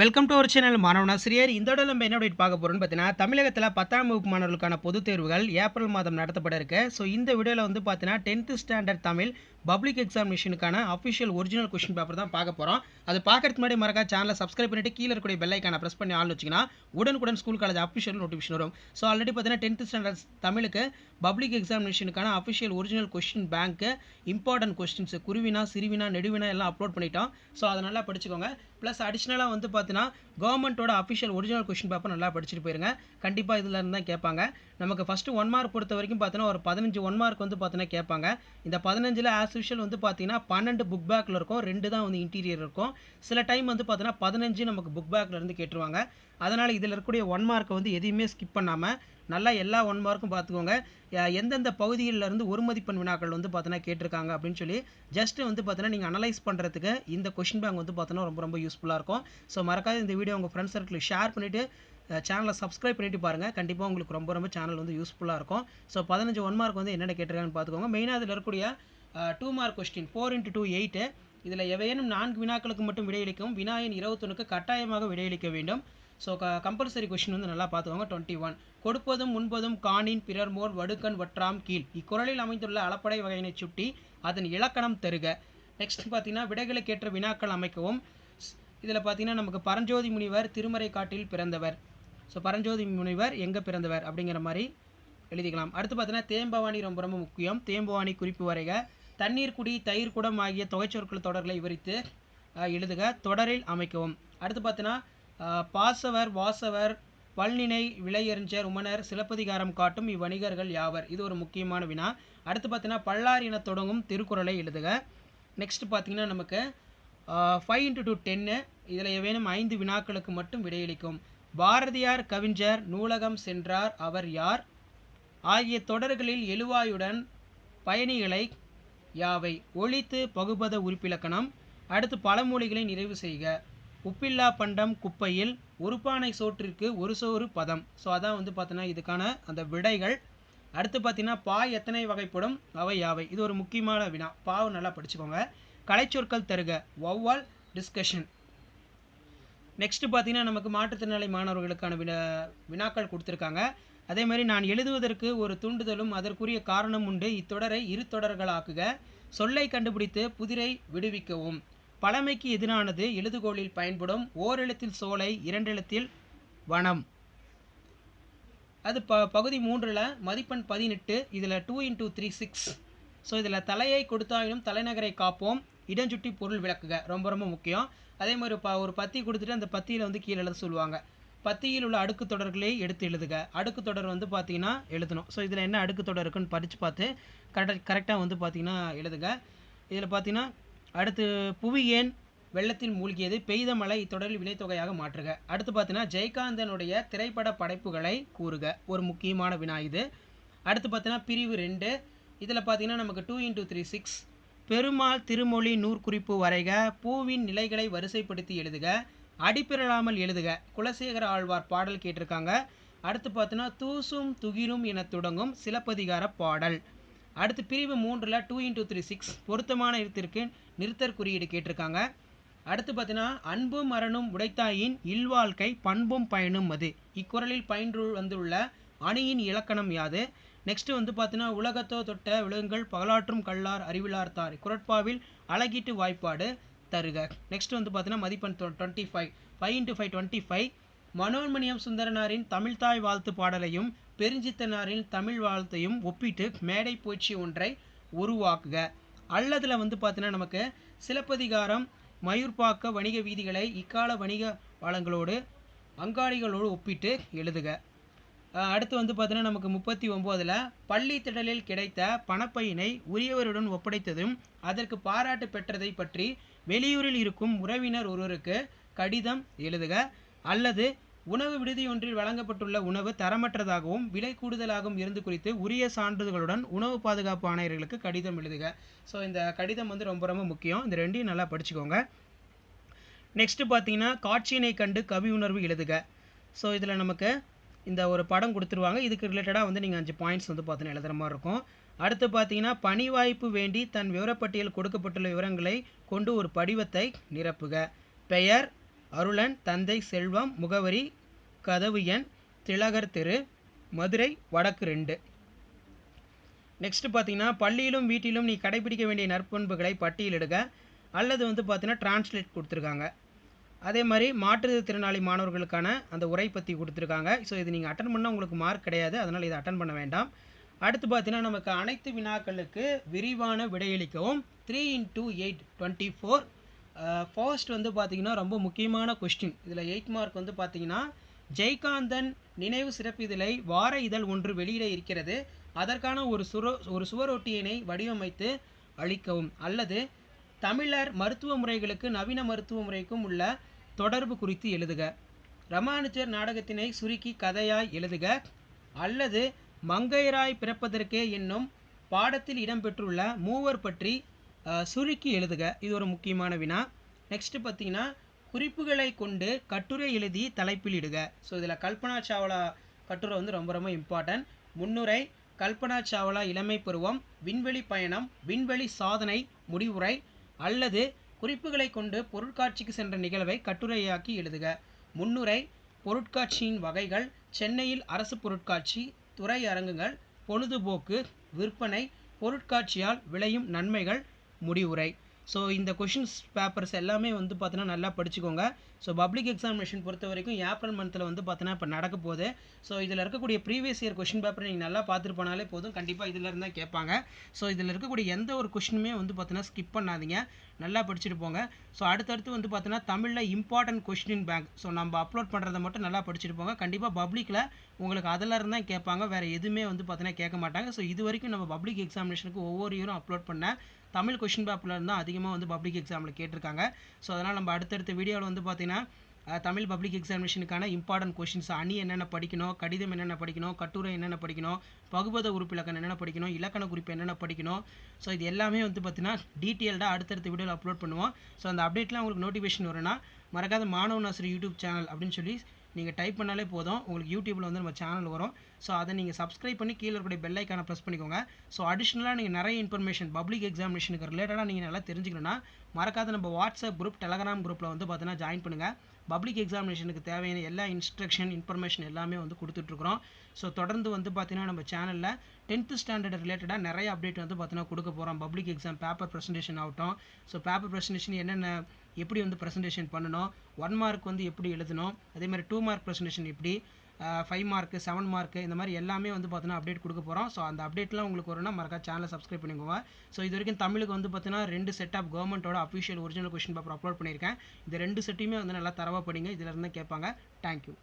Welcome to our channel மாணவனாசிரியர். இந்த தடவை நம்ம என்ன அப்டேட் பார்க்க போகிறோம்னு பார்த்தீங்கன்னா, தமிழகத்தில் 10ஆம் வகுப்பு மாணவர்களுக்கான பொதுத் தேர்வுகள் ஏப்ரல் மாதம் நடத்தப்பட இருக்கு. ஸோ இந்த வீடியோவில் வந்து பார்த்தீங்கன்னா 10th ஸ்டாண்டர்ட் தமிழ் பப்ளிக் எக்ஸாமினேஷனுக்கான அஃபிஷியல் ஒரிஜினல் கொஸ்டின் பேப்பர் தான் பார்க்க போகிறோம். அது பார்க்கறதுக்கு முன்னாடி மறக்காம சேனலை சப்ஸ்கிரைப் பண்ணிட்டு கீழே இருக்கக்கூடிய பெல் ஐக்கானை ப்ரெஸ் பண்ணி ஆன் வச்சிங்கன்னா உடனுக்குடன் ஸ்கூல் காலேஜ் அஃபிஷியல் நோட்டிஃபிகேஷன் வரும். ஸோ ஆல்ரெடி பார்த்தீங்கன்னா 10th ஸ்டாண்டர்ட் தமிழுக்கு பப்ளிக் எக்ஸாமினேஷனுக்கான அஃபிஷியல் ஒரிஜினல் கொஸ்டின் பேங்க்கு இம்பார்ட்டன்ட் கொஸ்டின்ஸ் குருவினா சிறுவினா நெடுவினா எல்லாம் அப்லோட் பண்ணிட்டோம். ஸோ அதை நல்லா படிச்சுக்கோங்க. ப்ளஸ் அடிஷ்னலாக வந்து பார்த்தீங்கன்னா கவர்மெண்ட்டோட அஃபிஷியல் ஒரிஜினல் கொஸ்டின் பேப்பர் நல்லா படிச்சுட்டு போயிருங்க. கண்டிப்பாக இதில் இருந்து தான் கேட்பாங்க. நமக்கு ஃபஸ்ட்டு 1 மார்க் பொறுத்த வரைக்கும் பார்த்தீங்கன்னா ஒரு 15 1 மார்க் வந்து பார்த்தீங்கன்னா கேட்பாங்க. இந்த 15ல் ஆஸ் யூஷுவல் வந்து பார்த்தீங்கன்னா 12 புக் பேக்கில் இருக்கும், 2 தான் வந்து இன்டீரியர் இருக்கும். சில டைம் வந்து பார்த்தீங்கன்னா 15 நமக்கு புக் பேக்கில் இருந்து கேட்டுருவாங்க. அதனால் இதில் இருக்கக்கூடிய 1 மார்க்கை வந்து எதையுமே ஸ்கிப் பண்ணாமல் நல்லா எல்லா 1 மார்க்கும் பார்த்துக்கோங்க. எந்தெந்த பகுதிகளில் இருந்து ஒரு மதிப்பெண் வினாக்கள் வந்து பார்த்தீங்கன்னா கேட்டிருக்காங்க அப்படின்னு சொல்லி ஜஸ்ட்டு வந்து பார்த்தீங்கன்னா நீங்கள் அனலைஸ் பண்ணுறதுக்கு இந்த கொஷின் பேங்க் வந்து பார்த்தீங்கன்னா ரொம்ப ரொம்ப யூஸ்ஃபுல்லாக இருக்கும். ஸோ மறக்காத இந்த வீடியோ உங்கள் ஃப்ரெண்ட்ஸ் சர்க்கிளுக்கு ஷேர் பண்ணிவிட்டு சேனலை சப்ஸ்கிரைப் பண்ணிட்டு பாருங்கள். கண்டிப்பாக உங்களுக்கு ரொம்ப ரொம்ப சேனல் வந்து யூஸ்ஃபுல்லாக இருக்கும். ஸோ 15 1 மார்க் வந்து என்னென்ன கேட்டிருக்காங்கன்னு பார்த்துக்கோங்க. மெயினாக இதில் இருக்கக்கூடிய 2 மார்க் கொஸ்டின் 4 × 2 8. இதில் எவையேனும் 4 வினாக்களுக்கு மட்டும் விடையளிக்கவும் வினாயின் 21க்கு கட்டாயமாக விடையளிக்க வேண்டும். ஸோ கம்பல்சரி கொஸ்டின் வந்து நல்லா பார்த்துக்கோங்க. 21 கொடுப்பதும் முன்பதும் காணின் பிறர் மோர் வடுக்கண் வற்றாம் கீழ் இக்குறளில் அமைந்துள்ள அளப்படை வகையினை சுட்டி அதன் இலக்கணம் தருக. நெக்ஸ்ட் பார்த்தீங்கன்னா விடைகளுக்கேற்ற வினாக்கள் அமைக்கவும். இதில் பார்த்தீங்கன்னா நமக்கு பரஞ்சோதி முனிவர் திருமறை காட்டில் பிறந்தவர். ஸோ பரஞ்சோதி முனிவர் எங்கே பிறந்தவர் அப்படிங்கிற மாதிரி எழுதிக்கலாம். அடுத்து பார்த்தீங்கன்னா தேம்பவாணி ரொம்ப ரொம்ப முக்கியம். தேம்பவாணி குறிப்பு வரைக. தண்ணீர் குடி தயிர் குடம் ஆகிய தொகைச்சொற்கள் தொடர்களை விவரித்து எழுதுக. தொடரில் அமைக்கவும். அடுத்து பார்த்தீங்கன்னா பாசவர் வாசவர் பல்நினை விலையறிஞர் உமனர் சிலப்பதிகாரம் காட்டும் இவ்வணிகர்கள் யாவர். இது ஒரு முக்கியமான வினா. அடுத்து பார்த்தீங்கன்னா பல்லார் என தொடங்கும் திருக்குறளை எழுதுக. நெக்ஸ்ட் பார்த்தீங்கன்னா நமக்கு 5 × 2 10. இதில் ஏதேனும் 5 வினாக்களுக்கு மட்டும் விடையளிக்கும். பாரதியார் கவிஞர் நூலகம் சென்றார் அவர் யார் ஆகிய தொடர்களில் எழுவாயுடன் பயணிகளை யாவை. ஒழித்து பகுபத உறுப்பிலக்கணம். அடுத்து பழமொழிகளை நிறைவு செய்க. உப்பில்லா பண்டம் குப்பையில் உறுப்பானை சோற்றிற்கு ஒரு சோறு பதம். ஸோ அதான் வந்து பார்த்தீங்கன்னா இதுக்கான அந்த விடைகள். அடுத்து பார்த்தீங்கன்னா பா எத்தனை வகைப்படும் அவை யாவை. இது ஒரு முக்கியமான வினா. பாவை நல்லா படிச்சுக்கோங்க. கலைச்சொற்கள் தருக. வௌவால் டிஸ்கஷன். நெக்ஸ்ட் பார்த்தீங்கன்னா நமக்கு மாற்றுத்திறனாளி மாணவர்களுக்கான வினாக்கள் கொடுத்துருக்காங்க. அதே மாதிரி நான் எழுதுவதற்கு ஒரு தூண்டுதலும் அதற்குரிய காரணம் உண்டு. இத்தொடரை 2 தொடர்களாக்குக. சொல்லை கண்டுபிடித்து புதிரை விடுவிக்கவும். பழமைக்கு எதிரானது எழுதுகோளில் பயன்படும். ஓரெழுத்தில் சோலை 2 எழுத்தில் வனம். அது பகுதி 3ல் மதிப்பெண் 18. இதில் 2 × 3 6. ஸோ இதில் தலையை கொடுத்தாயினும் தலைநகரை காப்போம். இடஞ்சுட்டி பொருள் விளக்குக. ரொம்ப ரொம்ப முக்கியம். அதே மாதிரி ஒரு பத்தி கொடுத்துட்டு அந்த பத்தியில் வந்து கீழே எழுத சொல்லுவாங்க. பத்தியில் உள்ள அடுக்கு தொடர்களை எடுத்து எழுதுக. அடுக்கு தொடர் வந்து பார்த்தீங்கன்னா எழுதணும். ஸோ இதில் என்ன அடுக்கு தொடர் இருக்குன்னு படித்து பார்த்து கரெக்டாக வந்து பார்த்தீங்கன்னா எழுதுக. இதில் பார்த்தீங்கன்னா அடுத்து புவி ஏன் வெள்ளத்தில் மூழ்கியது பெய்த மழை இத்தொடரில் வினைத்தொகையாக மாற்றுக. அடுத்து பார்த்தீங்கன்னா ஜெயகாந்தனுடைய திரைப்பட படைப்புகளை கூறுக. ஒரு முக்கியமான வினா இது. அடுத்து பார்த்தீங்கன்னா பிரிவு 2. இதில் பார்த்தீங்கன்னா நமக்கு 2 × 3 6. பெருமாள் திருமொழி நூற்குறிப்பு வரைக. பூவின் நிலைகளை வரிசைப்படுத்தி எழுதுக. அடிப்பிரலாமல் எழுதுக. குலசேகர ஆழ்வார் பாடல் கேட்டிருக்காங்க. அடுத்து பார்த்தீங்கன்னா தூசும் துகிரும் என தொடங்கும் சிலப்பதிகார பாடல். அடுத்து பிரிவு 3ல் 2 × 3 6 பொருத்தமான இடத்திற்கு நிறுத்தற் குறியீடு கேட்டிருக்காங்க. அடுத்து பார்த்தீங்கன்னா அன்பும் மரணும் உடைத்தாயின் இல்வாழ்க்கை பண்பும் பயனும் அது இக்குறளில் பயின்று வந்துள்ள அணியின் இலக்கணம் யாது. நெக்ஸ்ட் வந்து பார்த்தீங்கன்னா உலகத்தோ தொட்ட விலங்குகள் பகலாற்றும் கல்லார் அறிவிலார்த்தார் குரட்பாவில் அழகீட்டு வாய்ப்பாடு தருக. நெக்ஸ்ட் வந்து பார்த்தீங்கன்னா மதிப்பெண் 25. 5 × 5 25. மனோன்மணியம் சுந்தரனாரின் தமிழ்தாய் வாழ்த்து பாடலையும் பெருஞ்சித்தனாரின் தமிழ் வாழ்த்தையும் ஒப்பிட்டு மேடை போய்ச்சி ஒன்றை உருவாக்குக. அல்லதில் வந்து பார்த்தீங்கன்னா நமக்கு சிலப்பதிகாரம் மயூர்பாக்க வணிக வீதிகளை இக்கால வணிக வளங்களோடு அங்காடிகளோடு ஒப்பிட்டு எழுதுக. அடுத்து வந்து பார்த்தீங்கன்னா நமக்கு 39ல் பள்ளி திடலில் கிடைத்த பணப்பையினை உரியவருடன் ஒப்படைத்ததும் அதற்கு பாராட்டு பெற்றதை பற்றி வெளியூரில் இருக்கும் உறவினர் ஒருவருக்கு கடிதம் எழுதுக. அல்லது உணவு விடுதியொன்றில் வழங்கப்பட்டுள்ள உணவு தரமற்றதாகவும் விலை கூடுதலாகவும் இருந்து குறித்து உரிய சான்றிதழ்களுடன் உணவு பாதுகாப்பு ஆணையர்களுக்கு கடிதம் எழுதுக. ஸோ இந்த கடிதம் வந்து ரொம்ப ரொம்ப முக்கியம். இந்த ரெண்டையும் நல்லா படிச்சுக்கோங்க. நெக்ஸ்ட்டு பார்த்தீங்கன்னா காட்சியினை கண்டு கவி உணர்வு எழுதுக. ஸோ இதில் நமக்கு இந்த ஒரு படம் கொடுத்துருவாங்க. இதுக்கு ரிலேட்டடாக வந்து நீங்கள் 5 பாயிண்ட்ஸ் வந்து பார்த்தீங்கன்னா எழுதுகிற மாதிரி இருக்கும். அடுத்து பார்த்தீங்கன்னா பணி வாய்ப்பு வேண்டி தன் விவரப்பட்டியல் கொடுக்கப்பட்டுள்ள விவரங்களை கொண்டு ஒரு படிவத்தை நிரப்புக. பெயர் அருளன், தந்தை செல்வம், முகவரி கதவு எண், திலகர் தெரு, மதுரை வடக்கு 2. நெக்ஸ்ட் பார்த்தீங்கன்னா பள்ளியிலும் வீட்டிலும் நீ கடைபிடிக்க வேண்டிய நற்பண்புகளை பட்டியலிடுக அல்லது வந்து பார்த்தீங்கன்னா டிரான்ஸ்லேட் கொடுத்துருக்காங்க. அதே மாதிரி மாற்றுத்திறனாளி மாணவர்களுக்கான அந்த உரை பற்றி கொடுத்துருக்காங்க. ஸோ இது நீங்கள் அட்டன் பண்ணால் உங்களுக்கு மார்க் கிடையாது, அதனால் இதை அட்டன் பண்ண வேண்டாம். அடுத்து பார்த்தீங்கன்னா நமக்கு அனைத்து வினாக்களுக்கு விரிவான விடையளிக்கவும் 3x8 24. ஃபர்ஸ்ட் வந்து பார்த்தீங்கன்னா ரொம்ப முக்கியமான கொஸ்டின். இதில் 8 மார்க் வந்து பார்த்தீங்கன்னா ஜெயகாந்தன் நினைவு சிறப்பிதழை வார இதழ் ஒன்று வெளியிட இருக்கிறது, அதற்கான ஒரு சுவரொட்டியினை வடிவமைத்து அளிக்கவும். அல்லது தமிழர் மருத்துவ முறைகளுக்கு நவீன மருத்துவ முறைக்கும் உள்ள தொடர்பு குறித்து எழுதுக. ராமானுஜர் நாடகத்தினை சுருக்கி கதையாய் எழுதுக. அல்லது மங்கையராய் பிறப்பதற்கே என்னும் பாடத்தில் இடம்பெற்றுள்ள மூவர் பற்றி சுருக்கி எழுதுக. இது ஒரு முக்கியமான வினா. நெக்ஸ்ட் பார்த்தீங்கன்னா குறிப்புகளை கொண்டு கட்டுரை எழுதி தலைப்பில் இடுக. ஸோ இதில் கல்பனா சாவ்லா கட்டுரை வந்து ரொம்ப ரொம்ப இம்பார்ட்டன்ட். முன்னுரை கல்பனா சாவ்லா இளமை பருவம், விண்வெளி பயணம், விண்வெளி சாதனை, முடிவுரை. அல்லது குறிப்புகளை கொண்டு பொருட்காட்சிக்கு சென்ற நிகழ்வை கட்டுரையாக்கி எழுதுக. முன்னுரை பொருட்காட்சியின் வகைகள், சென்னையில் அரசு பொருட்காட்சி, துறை அரங்குகள், பொழுதுபோக்கு, விற்பனை, பொருட்காட்சியால் விளையும் நன்மைகள், முடிவுரை. ஸோ இந்த கொஷின்ஸ் பேப்பர்ஸ் எல்லாமே வந்து பார்த்தீங்கன்னா நல்லா படிச்சுக்கோங்க. ஸோ பப்ளிக் எக்ஸாமினேஷன் பொறுத்த வரைக்கும் ஏப்ரல் மந்தில் வந்து பார்த்தீங்கன்னா இப்போ நடக்க போகுது. ஸோ இதில் இருக்கக்கூடிய ப்ரீவியஸ் இயர் கொஷின் பேப்பர் நீங்கள் நல்லா பார்த்துட்டு போனாலே போதும், கண்டிப்பாக இதில் இருந்தால் கேட்பாங்க. ஸோ இதில் இருக்கக்கூடிய எந்த ஒரு கொஷினுமே வந்து பார்த்தீங்கன்னா ஸ்கிப் பண்ணாதீங்க, நல்லா படிச்சுட்டு போங்க. ஸோ அடுத்தடுத்து வந்து பார்த்தீங்கன்னா தமிழில் இம்பார்ட்டன்ட் கொஸ்டின் பேங்க், ஸோ நம்ம அப்லோட் பண்ணுறதை மட்டும் நல்லா படிச்சுட்டு போங்க. கண்டிப்பாக பப்ளிக்கில் உங்களுக்கு அதில் இருந்தால் கேட்பாங்க, வேறு எதுவுமே வந்து பார்த்தீங்கன்னா கேட்க மாட்டாங்க. ஸோ இது வரைக்கும் நம்ம பப்ளிக் எக்ஸாமினேஷனுக்கு ஒவ்வொரு இயரும் அப்லோட் பண்ண தமிழ் கொஷின் பேப்பரில் இருந்தால் அதிகமாக வந்து பப்ளிக் எக்ஸாமில் கேட்டிருக்காங்க. ஸோ அதனால் நம்ம அடுத்தடுத்த வீடியோவில் வந்து பார்த்தீங்கன்னா தமிழ் பப்ளிக் எக்ஸாமினேஷனுக்கான இம்பார்ட்டன்ட் கொஷின்ஸ், அணி என்னென்ன படிக்கணும், கடிதம் என்னென்ன படிக்கணும், கட்டுரை என்னென்ன படிக்கணும், பகுபத உறுப்பிலக்கணம் என்னென்ன படிக்கணும், இலக்கண குறிப்பு என்னென்ன படிக்கணும், ஸோ இது எல்லாமே வந்து பார்த்தீங்கன்னா டீட்டெயில்டாக அடுத்தடுத்த வீடியோவில் அப்லோட் பண்ணுவோம். ஸோ அந்த அப்டேட்லாம் உங்களுக்கு நோட்டிஃபிகேஷன் வரும்னா மறக்காத மாணவன் ஆசிரியர் யூடியூப் சேனல் அப்படின்னு சொல்லி நீங்கள் டைப் பண்ணாலே போதும், உங்களுக்கு யூடியூப்பில் வந்து நம்ம சேனல் வரும். ஸோ அதை நீங்கள் சப்ஸ்கிரைப் பண்ணி கீழே இருக்கக்கூடிய பெல் ஐக்கானை ப்ரெஸ் பண்ணிக்கோங்க. ஸோ அடிஷ்னலாக நீங்கள் நிறைய இன்ஃபர்மேஷன் பப்ளிக் எக்ஸாமினேஷனுக்கு ரிலேட்டடாக நீங்கள் நல்லா தெரிஞ்சுக்கணும்னா மறக்காத நம்ம வாட்ஸ்அப் குரூப், டெலகிராம் குரூப்பில் வந்து பார்த்தீங்கன்னா ஜாயின் பண்ணுங்கள். பப்ளிக் எக்ஸாமினேஷனுக்கு தேவையான எல்லா இன்ஸ்ட்ரக்ஷன், இன்ஃபர்மேஷன் எல்லாமே வந்து கொடுத்துட்ருக்குறோம். ஸோ தொடர்ந்து வந்து பார்த்தீங்கன்னா நம்ம சேனலில் 10th ஸ்டாண்டர்ட் ரிலேட்டடாக நிறைய அப்டேட் வந்து பார்த்தீங்கன்னா கொடுக்க போகிறோம். பப்ளிக் எக்ஸாம் பேப்பர் ப்ரெசன்டேஷன் ஆகட்டும், ஸோ பேப்பர் ப்ரெசன்டேஷன் என்னென்ன எப்படி வந்து ப்ரெசன்டேஷன் பண்ணணும், 1 மார்க் வந்து எப்படி எழுதணும், அதே மாதிரி 2 மார்க் ப்ரெசன்டேஷன் எப்படி, 5 மார்க்கு, 7 மார்க்கு, இந்த மாதிரி எல்லாமே வந்து பார்த்தீங்கன்னா அப்டேட் கொடுக்க போகிறோம். ஸோ அந்த அப்டேட்லாம் உங்களுக்கு வரும்னா மறக்காம சேனலை சப்ஸ்கிரைப் பண்ணிக்கோங்க. ஸோ இது வரைக்கும் தமிழுக்கு வந்து பார்த்தீங்கன்னா 2 செட் ஆஃப் கவர்மெண்ட்டோட official original question paper upload பண்ணியிருக்கேன். இந்த 2 செட்டையுமே வந்து நல்லா தரவாக படிங்க, இதில் இருந்தால் கேட்பாங்க. தேங்க்யூ.